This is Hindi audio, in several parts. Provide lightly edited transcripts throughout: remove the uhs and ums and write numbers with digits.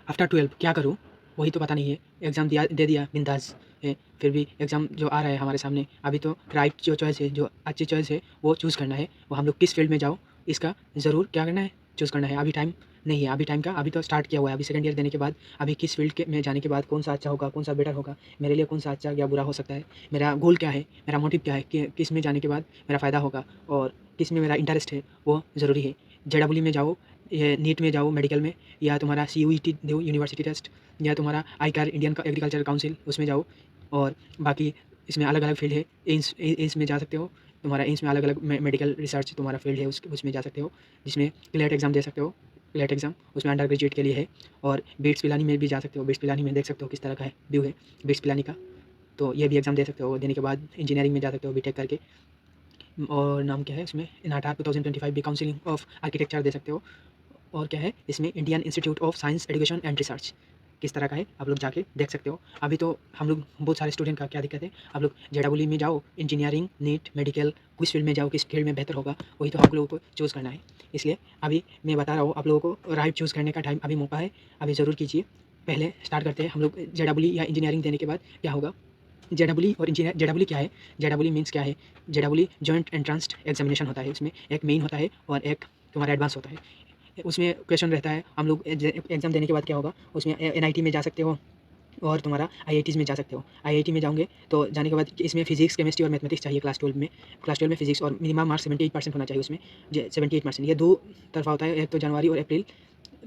आफ्टर 12 क्या करूँ वही तो पता नहीं है। एग्ज़ाम दे दिया बिंदास है, फिर भी एग्ज़ाम जो आ रहा है हमारे सामने, अभी तो राइट जो चॉइस है, जो अच्छी चॉइस है वो चूज़ करना है। वो हम लोग किस फील्ड में जाओ इसका ज़रूर क्या करना है, चूज़ करना है। अभी टाइम नहीं है, अभी टाइम का अभी तो स्टार्ट किया हुआ है। अभी सेकंड ईयर देने के बाद अभी किस फील्ड के में जाने के बाद कौन सा अच्छा होगा, कौन सा बेटर होगा, मेरे लिए कौन सा अच्छा या बुरा हो सकता है, मेरा गोल क्या है, मेरा मोटिव क्या है, कि किस में जाने के बाद मेरा फ़ायदा होगा और किस में मेरा इंटरेस्ट है, वो ज़रूरी है। जेडब्ल्यू में जाओ, ये नीट में जाओ मेडिकल में, या तुम्हारा CUET दो यूनिवर्सिटी टेस्ट, या तुम्हारा ICAR इंडियन एग्रीकल्चर काउंसिल उसमें जाओ। और बाकी इसमें अलग अलग फील्ड है। एम्स में जा सकते हो, तुम्हारा एम्स में अलग अलग मेडिकल रिसर्च तुम्हारा फील्ड है, उसमें जा सकते हो, जिसमें क्लेट एग्ज़ाम दे सकते हो। क्लेट एग्ज़ाम उसमें अंडर ग्रेजुएट के लिए है। और बिट्स पिलानी में भी जा सकते हो। बिट्स पिलानी में देख सकते हो किस तरह का है व्यू है बिट्स पिलानी का, तो ये भी एग्ज़ाम दे सकते हो। देने के बाद इंजीनियरिंग में जा सकते हो बीटेक करके। और नाम क्या है इसमें, नाटा 2025 भी काउंसिलिंग ऑफ आर्किटेक्चर दे सकते हो। और क्या है इसमें, Indian institute of science education and research किस तरह का है आप लोग जाके देख सकते हो। अभी तो हम लोग बहुत सारे स्टूडेंट का क्या दिक्कत है, आप लोग जेडब्ल्यू में जाओ, इंजीनियरिंग नीट मेडिकल किस फील्ड में जाओ, किस फील्ड में बेहतर होगा वही तो आप लोगों को चूज़ करना है। इसलिए अभी मैं बता रहा हूँ आप लोगों को, राइट चूज़ करने का टाइम अभी मौका है, अभी ज़रूर कीजिए। पहले स्टार्ट करते हैं हम लोग जेडब्ल्यू या इंजीनियरिंग देने के बाद क्या होगा। जेडब्ल्यू और इंजीनियर, जेडब्ल्यू क्या है, जेडब्ल्यू मीन्स क्या है, जेडब्ल्यू जॉइंट एंट्रेंस एग्जामिनेशन होता है। इसमें एक मेन होता है और एक तुम्हारा एडवांस होता है। उसमें क्वेश्चन रहता है, हम लोग एग्ज़ाम देने के बाद क्या होगा, उसमें NIT में जा सकते हो और तुम्हारा IITs में जा सकते हो। IIT में जाओगे तो जाने के बाद इसमें फिजिक्स केमिस्ट्री और मैथमेटिक्स चाहिए क्लास 12 में। क्लास 12 में फिजिक्स और मिनिमम मार्क्स 78% होना चाहिए उसमें। 78%, ये दो तरफा होता है, एक तो जनवरी और अप्रैल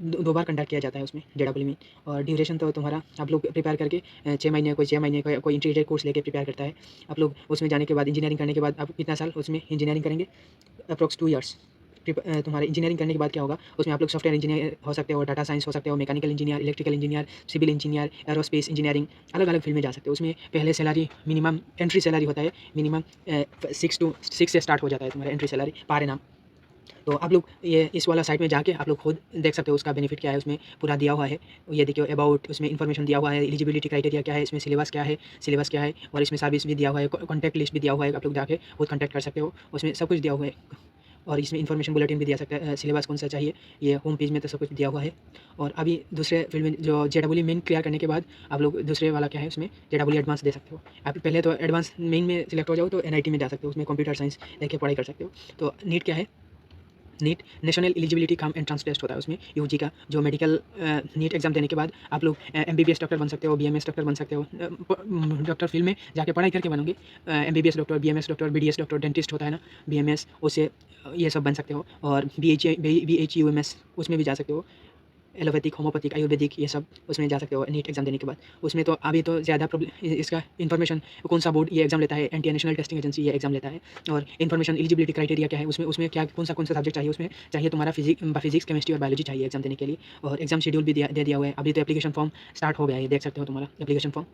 दो बार कंडक्ट किया जाता है उसमें जेडब्ल्यू में। और ड्यूरेशन तो तुम्हारा आप लोग प्रिपेयर करके 6 महीने, कोई 6 महीने का, कोई इंटीग्रेटेड कोर्स लेके प्रिपेयर करता है। आप लोग उसमें जाने के बाद इंजीनियरिंग करने के बाद आप कितना साल उसमें इंजीनियरिंग करेंगे, अप्रॉक्स 2 ईयर्स। तुम्हारे इंजीनियरिंग करने के बाद क्या होगा, उसमें आप लोग सॉफ्टवेयर इंजीनियर हो सकते हो, डाटा साइंस हो सकते हो, mechanical engineer, electrical engineer, civil engineer, aerospace engineering, अलग अलग फील्ड में जा सकते हो। उसमें पहले सैलरी मिनिमम एंट्री सैलरी होता है, मिनिमम 6 से स्टार्ट हो जाता है तुम्हारा एंट्री सैलरी पार नाम। तो आप लोग ये इस वाला साइट में जाके आप लोग खुद देख सकते हो उसका बेनिफिट क्या है, उसमें पूरा दिया हुआ है। ये देखिए अबाउट, उसमें इन्फॉर्मेशन दिया हुआ है, एलिजिबिलिटी क्राइटेरिया क्या है, इसमें सिलेबस क्या है, और इसमें सर्विस भी दिया हुआ है, कॉन्टैक्ट लिस्ट भी दिया हुआ है, आप लोग जाके खुद कॉन्टैक्ट कर सकते हो, उसमें सब कुछ दिया हुआ है। और इसमें इन्फॉर्मेशन बुलेटिन भी दिया सकता है, सिलेबस कौन सा चाहिए, ये होम पेज में तो सब कुछ दिया हुआ है। और अभी दूसरे फील्ड में जो जेडब्ल्यू मेन क्लियर करने के बाद आप लोग दूसरे वाला क्या है, उसमें जेडब्ल्यू एडवांस दे सकते हो। आप पहले तो एडवांस मेन में सिलेक्ट हो जाओ तो NIT में जा सकते हो, उसमें कंप्यूटर साइंस लेके पढ़ाई कर सकते हो। तो नीट क्या है, NEET national eligibility cum entrance test होता है। उसमें UG का जो मेडिकल नीट एग्जाम देने के बाद आप लोग MBBS डॉक्टर बन सकते हो, BMS डॉक्टर बन सकते हो। डॉक्टर फील्ड में जाके पढ़ाई करके बनोगे MBBS doctor, BMS doctor, BDS doctor, dentist होता है ना, BMS, उससे ये सब बन सकते हो। और BHUMS उसमें भी जा सकते हो, एलोपैथिक, होम्योपैथिक, आयुर्वेदिक, ये सब उसमें जा सकते हो नीट एग्जाम देने के बाद। उसमें तो अभी तो ज़्यादा प्रॉब्लम इसका इन्फॉर्मेशन, कौन सा बोर्ड ये एग्जाम लेता है, इंडियन नेशनल टेस्टिंग एजेंसी ये एग्जाम लेता है। और इन्फॉर्मेशन एलिजिबिलिटी क्राइटेरिया क्या है, उसमें उसमें क्या कौन सा सब्जेक्ट चाहिए, उसमें चाहिए तुम्हारा फिजिक्स केमिस्ट्री और बायोलॉजी चाहिए एग्जाम देने के लिए। और एग्जाम शेड्यूल भी दे दिया हुआ है। अभी तो एप्लीकेशन फॉर्म स्टार्ट हो गया है, देख सकते हो तुम्हारा एप्लीकेशन फॉर्म।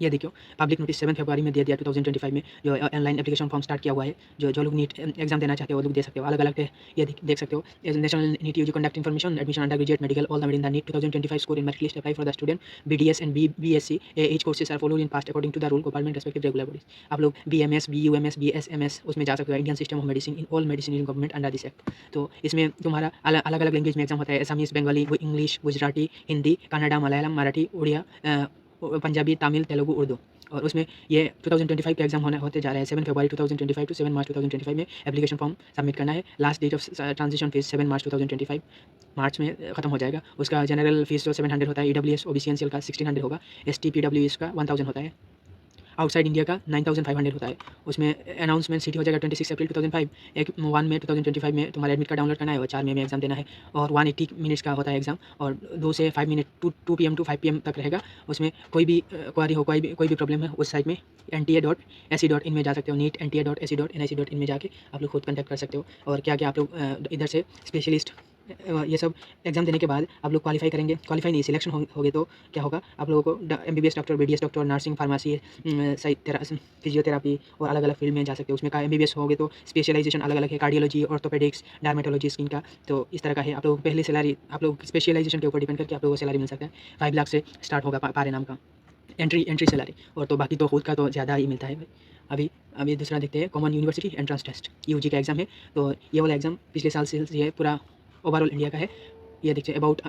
ये देखो पब्लिक नोटिस 7 फरवरी में दे दिया 2025 में, जो ऑनलाइन एप्लीकेशन फॉर्म स्टार्ट किया हुआ है। जो लोग नीट एग्जाम देना चाहते हो वो लोग दे सकते हो, अलग अलग ये देख सकते हो। National NEET UG conduct information, admission under graduate medical, all the made in the NEET 2025 score in merit list apply for the student BDS and BSc each courses are followed in past according to the rule government respective regular bodies. आप लोग BMS, BUMS, BSMS उसमें जा सकते हो, Indian system of medicine in all medicine in government under this act. तो इसमें तुम्हारा अलग अलग लैंग्वेज में एग्जाम होता है, असमीज, बंगाली, इंग्लिश, गुजराती, हिंदी, कन्नड़ा, मलयालम, मराठी, उड़िया, पंजाबी, तमिल, तेलुगु, उर्दू। और उसमें ये 2025 का एग्जाम होते जा रहा है। 7 फरवरी 2025 टू 7 मार्च 2025 में एप्लीकेशन फॉर्म सबमिट करना है। Last date of transition fees 7 March 2025, March में खत्म हो जाएगा। उसका जनरल फीस जो 700 होता है, EWS OBC NCL का 1600 होगा, ST PWS का 1000 होता है, आउटसाइड इंडिया का 9500 होता है। उसमें अनाउंसमेंट सिटी हो जाएगा 26 अप्रैल 2005। 1 मई 2025 में तुम्हारा एडमिट कार्ड डाउनलोड करना है और 4 मई में एग्जाम देना है। और 180 मिनट्स का होता है एग्जाम, और 2 से 5 मिनट 2 PM टू 5 PM तक रहेगा। उसमें कोई भी क्वारी हो, कोई भी प्रॉब्लम है, उस साइट में NTA.ac.in में जा सकते हो, नीट NTA.ac.nic.in में जाके आप लोग खुद कंटेक्ट कर सकते हो। और क्या क्या आप लोग इधर से स्पेशलिस्ट ये सब एग्जाम देने के बाद आप लोग क्वालिफाई करेंगे, क्वालिफाई नहीं सिलेक्शन होगे तो क्या होगा, आप लोगों को MBBS doctor, BDS doctor, nursing, pharmacy, physiotherapy और अलग अलग फील्ड में जा सकते हो। उसमें का MBBS होगे तो स्पेशलाइजेशन अलग अलग है, कार्डियोलॉजी, ऑर्थोपेडिक्स, डर्मेटोलॉजी, स्किन का। तो इस तरह का है। आप लोग पहले सैलरी, आप लोग स्पेशलाइजेशन के ऊपर डिपेंड करके आप लोगों को सैलरी मिल सकता है। 5 लाख से स्टार्ट होगा पारे नाम का एंट्री सैलरी। और तो बाकी तो खुद का तो ज़्यादा ही मिलता है भाई। अभी अभी दूसरा देखते हैं, common university entrance test, UG का एग्जाम है। तो ये वाला एग्जाम पिछले साल से ये पूरा ओवरऑल इंडिया का है। ये देखते हैं अबाउट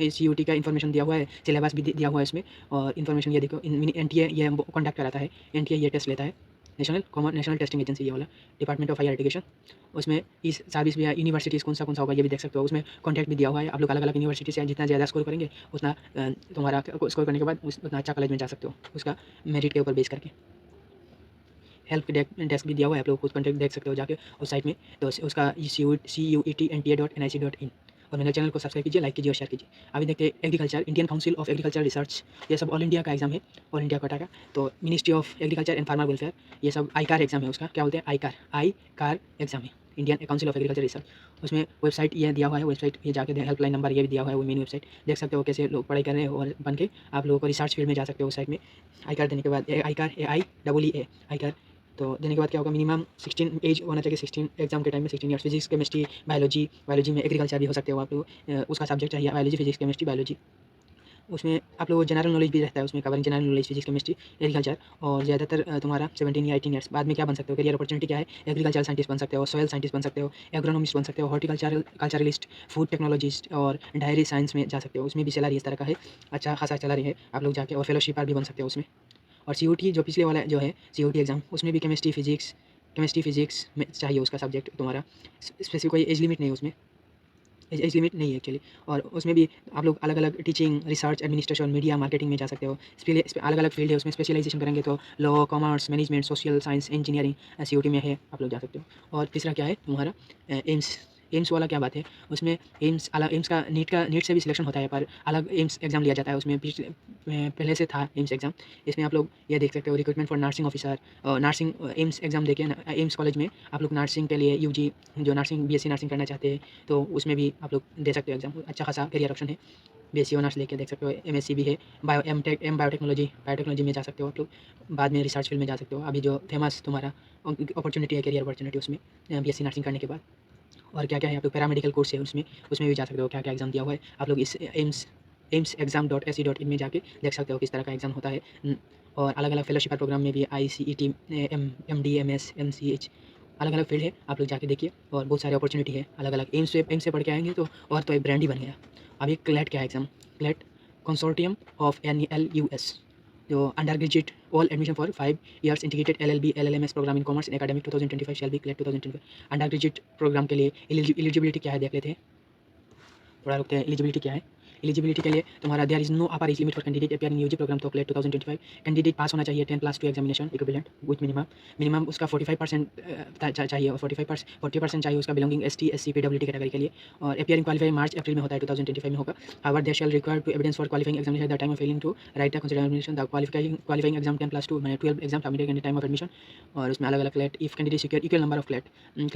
CUT का इन्फॉर्मेशन दिया हुआ है, सिलेबस भी दिया हुआ है इसमें। और इन्फॉर्मेशन ये देखो, NTA ये कॉन्डक्ट कराता है, NTA ये टेस्ट लेता है, नेशनल टेस्टिंग एजेंसी ये वाला, डिपार्टमेंट ऑफ हायर एजुकेशन। उसमें इस सर्विस भी यूनिवर्सिटीज़ कौन सा होगा ये भी देख सकते हो। उसमें कॉन्टैक्ट भी दिया हुआ है। आप लोग अलग अलग यूनिवर्सिटी से जितना ज़्यादा स्कोर करेंगे उतना तुम्हारा स्कोर करने के बाद उतना अच्छा कॉलेज में जा सकते हो, उसका मेरिट के ऊपर बेस करके। हेल्प डेस्क भी दिया हुआ है, आप लोग खुद कॉन्टैक्ट देख सकते हो जाके उस साइट में। तो उसका CUET.NTA.nic.in। और मेरे चैनल को सब्सक्राइब कीजिए, लाइक कीजिए और शेयर कीजिए। अभी देखते हैं agriculture, Indian council of agriculture research, ये सब ऑल इंडिया का एग्जाम है, ऑल इंडिया कोटा का। तो ministry of agriculture and farmer welfare, ये सब आईकार एग्जाम है, उसका क्या बोलते हैं, आईकार एग्जाम है, Indian council of agriculture research. उसमें वेबसाइट ये दिया हुआ है, वेबसाइट ये जाके हेल्पलाइन नंबर ये भी दिया हुआ है, वो मेन वेबसाइट देख सकते हो कैसे लोग पढ़ाई कर रहे हैं। और बन के आप लोगों को रिसर्च फील्ड में जा सकते हो उस साइट में। आईकार देने के बाद आईकार आईकार तो देने के बाद क्या होगा, मिनिमम 16 एज होना चाहिए, 16 एग्जाम के टाइम में 16 ईयर्स। फिजिक्स केमिस्ट्री बायोलॉजी में एग्रीकल्चर भी हो सकते हो आप लोग, उसका सब्जेक्ट चाहिए बायोलॉजी, फिजिक्स केमिस्ट्री बायोलॉजी। उसमें आप लोगों को जनरल नॉलेज भी रहता है, उसमें covering general knowledge, physics chemistry agriculture. और ज़्यादातर तुम्हारा 17 या 18 ईयर्स। बाद में क्या बन सकते हो, करियर अपॉर्चुनिटी क्या है, एग्रीकल्चर साइंटिस्ट बन सकते हो, सॉयल साइंटिस्ट बन सकते हो, एग्रोनॉमिस्ट बन सकते हो, कल्चरलिस्ट, फूड टेक्नोलॉजिस्ट और डायरी साइंस में जा सकते हो। उसमें भी सैलरी इस तरह का है, अच्छा खासा सैलरी है, आप लोग जाके और फेलोशिप भी बन सकते हो उसमें। और CUT जो पिछले वाला जो है CUT एग्ज़ाम, उसमें भी केमिस्ट्री फिजिक्स में चाहिए उसका सब्जेक्ट तुम्हारा। स्पेसिफिक कोई एज लिमिट नहीं है उसमें, एज लिमिट नहीं है एक्चुअली। और उसमें भी आप लोग अलग अलग teaching, research, administration, media, marketing में जा सकते हो। अलग अलग फील्ड है, उसमें स्पेशलाइजेशन करेंगे तो law, commerce, management, social science, engineering CUT में है, आप लोग जा सकते हो। और तीसरा क्या है तुम्हारा, एम्स वाला क्या बात है, उसमें एम्स का नीट से भी सिलेक्शन होता है, पर अलग एम्स एग्ज़ाम लिया जाता है उसमें। पहले से था एम्स एग्ज़ाम। इसमें आप लोग ये देख सकते हो, recruitment for nursing officer, nursing AIIMS exam देके एम्स कॉलेज में आप लोग नर्सिंग के लिए UG जो नर्सिंग BSc नर्सिंग करना चाहते हैं तो उसमें भी आप लोग दे सकते हो एग्ज़ाम, अच्छा खासा करियर ऑप्शन है। BSc ऑनर्स लेके देख सकते हो, MSc भी है, बायोटेक्नोलॉजी में जा सकते हो आप लोग। बाद में रिसर्च फील्ड में जा सकते हो। अभी जो फेमस तुम्हारा अपॉर्चुनिटी है, करियर अपॉर्चुनिटी उसमें BSc नर्सिंग करने के बाद। और क्या-क्या है, आप लोग पैरामेडिकल कोर्स है उसमें भी जा सकते हो, क्या-क्या एग्ज़ाम दिया हुआ है। आप लोग इस AIIMSexam.ac.in में जाके देख सकते हो किस तरह का एग्ज़ाम होता है। और अलग-अलग फेलोशिप प्रोग्राम में भी ICET, MD, MS, MCH अलग-अलग फील्ड है, आप लोग जाके देखिए। और बहुत सारी अपॉर्चुनिटी है अलग-अलग। एम्स से पढ़ के आएँगे तो और तो एक ब्रांड ही बन गया। अभी क्लैट क्या है exam, CLAT consortium of NLUS जो under graduate all admission for 5 years integrated LLB LLMS programme in commerce in academic 2025 shall be CLAT 2025। Under graduate programme के लिए एलिजिबिलिटी क्या है देख लेते हैं, थोड़ा रुकते हैं। एलिजिबिलिटी क्या है, एलिजिबिलिटी के लिए तुम्हारा there is no upper age limit for candidate appear in UG programme तो क्लैट 2025। कैंडिडेट पास होना चाहिए 10+2 एग्जामिनेशन इक्विवेलेंट विथ मिनिमम उसका 45% चाहिए, और 40% चाहिए उसका belonging ST SC PWD category के लिए। और अपियरिंग क्वालिफाई मार्च अप्रैल में होता है, 2025 में होगा। However they shall require to evidence for qualifying examination at the time of failing to write the consideration the qualifying exam 10+2 मैंने 12 exam submitted at the time of admission. और उसमें अलग अलग CLAT if candidate secure equal number of CLAT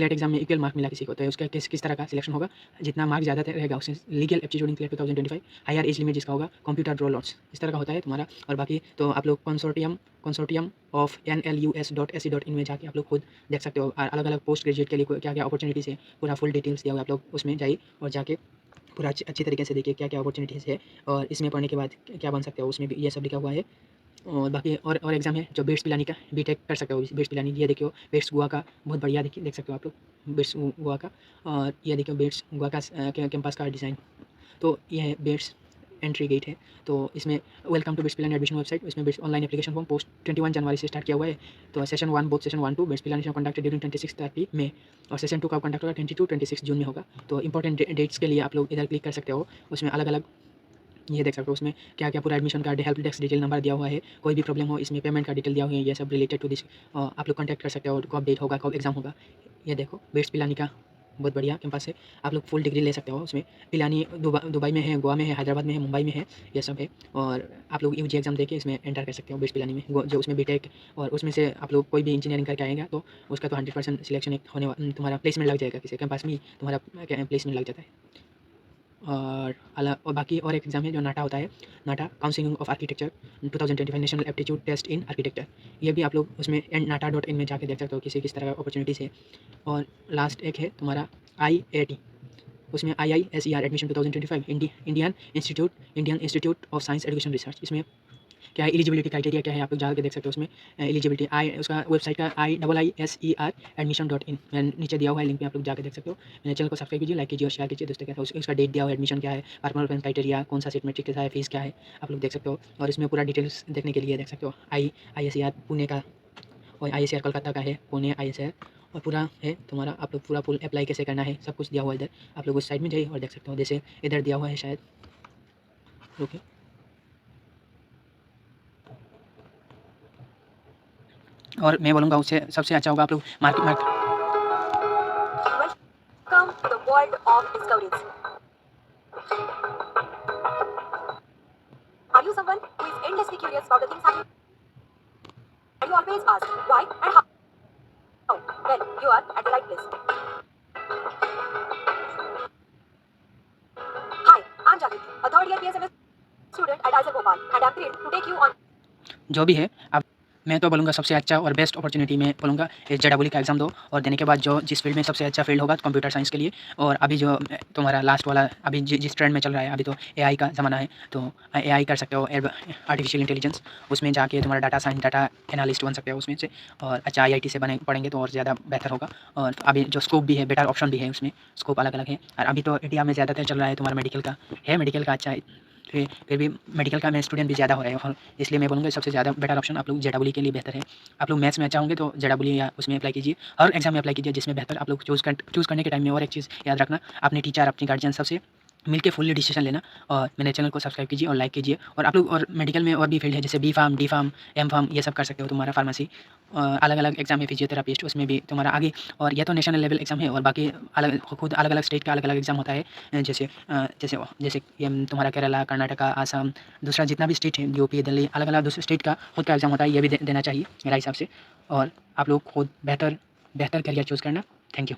exam में इक्वल मार्क मिला किसी को तो उसका किस तरह का सिलेक्शन होगा, जितना मार्क ज़्यादा रहेगा उससे legal aptitude in CLAT 2025। Higher age limit जिसका होगा, कंप्यूटर ड्रॉ लॉट्स इस तरह का होता है तुम्हारा। और बाकी तो आप लोग कंसोर्टियम ऑफ NLUS.ac.in में जाके आप लोग खुद देख सकते हो। अलग अलग पोस्ट ग्रेजुएट के लिए क्या क्या अपॉर्चुनिटीज़ है, पूरा फुल डिटेल्स दिया हुआ है, आप लोग उसमें जाइए और जाके पूरा अच्छी तरीके से देखिए क्या क्या अपॉर्चुनिटीज़ है और इसमें पढ़ने के बाद क्या बन सकते हो, उसमें भी ये सब लिखा हुआ है। और बाकी और एग्ज़ाम है जो बेट्स पिलानी का, बीटेक कर सकते हो बेट्स पिलानी, ये देखियो बेट्स गोवा का बहुत बढ़िया देख सकते हो आप लोग बेट्स गोवा का। और ये देखियो बेट्स गोवा का कैंपस का डिज़ाइन, तो ये है बेट्स एंट्री गेट है। तो इसमें welcome to BITS Pilani admission website, इसमें BITS online application form post 21 जनवरी से स्टार्ट किया हुआ है। तो session 1 both session 1 2 BITS Pilani conducted during 26-30 मई और सेशन 2 का कंडक्ट होगा 22-26 जून में होगा। तो इंपॉर्टेंट डेट्स के लिए आप लोग इधर क्लिक कर सकते हो, उसमें अलग अलग ये देख सकते हो उसमें क्या क्या पूरा admission card, help desk detail number दिया हुआ है, कोई भी प्रॉब्लम हो इसमें पेमेंट का डिटेल दिया हुआ है, ये सब रिलेटेड टू दिस आप लोग कॉन्टैक्ट कर सकते हो। कब डेट होगा, कब एग्जाम होगा, ये देखो बेट्स पिलानी का बहुत बढ़िया कैंपस है, आप लोग फुल डिग्री ले सकते हो उसमें। पिलानी दुबई में है, गोवा में है, हैदराबाद में है, मुंबई में है, ये सब है। और आप लोग UG एग्जाम देके इसमें एंटर कर सकते हो बेट्स पिलानी में, जो उसमें बीटेक और उसमें से आप लोग कोई भी इंजीनियरिंग करके आएगा तो उसका तो 100% सिलेक्शन एक होने तुम्हारा प्लेसमेंट लग जाएगा, किसी कैंपस में ही तुम्हारा प्लेसमेंट लग जाता है। और बाकी और एक एग्ज़ाम है जो नाटा होता है, NATA counselling of architecture 2025 national aptitude test in architecture, ये भी आप लोग उसमें nata.in में जाके देख सकते हो किस तरह का अपॉर्चुनिटीज़ है। और लास्ट एक है तुम्हारा IIT, उसमें IISER admission 2025 Indian institute of science education research, इसमें क्या है एलिजिबिलिटी क्राइटेरिया क्या है आप लोग जाकर देख सकते हो उसमें। एलिजिबिलिटी उसका वेबसाइट का IISER admission.in मैं नीचे दिया हुआ है लिंक पे, आप लोग जाकर देख सकते हो। मेरे चैनल को सब्सक्राइब कीजिए, लाइक कीजिए और शेयर कीजिए दोस्तों के साथ। उसका डेट दिया हुआ है, एडमिशन क्या है, परफॉर्मेंस क्राइटेरिया, कौन सा सीट मैट्रिक कैसा है, फीस क्या है, आप लोग देख सकते हो। और इसमें पूरा डिटेल्स देखने के लिए देख सकते हो। IISER पुणे का और IISER कोलकाता का है, पुणे IISER और पूरा है तुम्हारा। आप लोग पूरा फुल अप्लाई कैसे करना है सब कुछ दिया हुआ है इधर, आप लोग उस साइड में जाइए और देख सकते हो। जैसे इधर दिया हुआ है शायद, ओके। और मैं बोलूँगा उससे सबसे अच्छा होगा आप लोग market Welcome to the world of discoveries. Are you someone who is endlessly curious about the things happening? And you always ask why and how? Well, you are at the right place. Hi, I'm Jagriti, a third year PSMS student at IISER Bhopal, and I'm thrilled to take you on. जो भी है अब मैं तो बोलूँगा सबसे अच्छा और बेस्ट अपॉर्चुनिटी मैं बोलूँगा JEE का एग्ज़ाम दो और देने के बाद जो जिस फील्ड में सबसे अच्छा फील्ड होगा तो कंप्यूटर साइंस के लिए। और अभी जो तुम्हारा लास्ट वाला अभी जिस ट्रेंड में चल रहा है अभी तो AI का ज़माना है, तो AI कर सकते हो, आर्टिफिशियल इंटेलिजेंस, उसमें जाके तुम्हारा डाटा साइंस डाटा एनालिस्ट बन सकते हो उसमें से। और अच्छा IIT से पढ़ेंगे तो और ज़्यादा बेहतर होगा। और अभी जो स्कोप भी है, बेटर ऑप्शन भी है उसमें, स्कोप अलग अलग है। और अभी तो इंडिया में ज़्यादातर चल रहा है तुम्हारा मेडिकल का है, मेडिकल का अच्छा है, फिर भी मेडिकल का में स्टूडेंट भी ज़्यादा हो रहे हैं। और इसलिए मैं बोलूँगा सबसे ज़्यादा बेटर ऑप्शन आप लोग JEE के लिए बेहतर है। आप लोग मैथ्स में अच्छा होंगे तो JEE या उसमें अप्लाई कीजिए, हर एग्जाम में अप्लाई कीजिए जिसमें बेहतर आप लोग चूज़ करने के टाइम में। और एक चीज़ याद रखना, अपने टीचर अपनी गार्जियन सबसे मिलके फुल्ली डिसीजन लेना। और मेरे चैनल को सब्सक्राइब कीजिए और लाइक कीजिए। और आप लोग और मेडिकल में और भी फील्ड है जैसे B Pharm, D Pharm, M Pharm, ये सब कर सकते हो। तुम्हारा फार्मेसी अलग अलग एग्जाम है, फिजियोथेरापिस्ट, उसमें भी तुम्हारा आगे। और यह तो नेशनल लेवल एग्जाम है और बाकी अलग खुद अलग अलग स्टेट का अलग अलग एग्जाम होता है। जैसे जैसे जैसे ये तुम्हारा केरला, कर्नाटका, आसाम, दूसरा जितना भी स्टेट है, UP, दिल्ली, अलग अलग दूसरे स्टेट का खुद का एग्जाम होता है, ये भी देना चाहिए मेरा हिसाब से। और आप लोग खुद बेहतर करियर चूज़ करना। Thank you.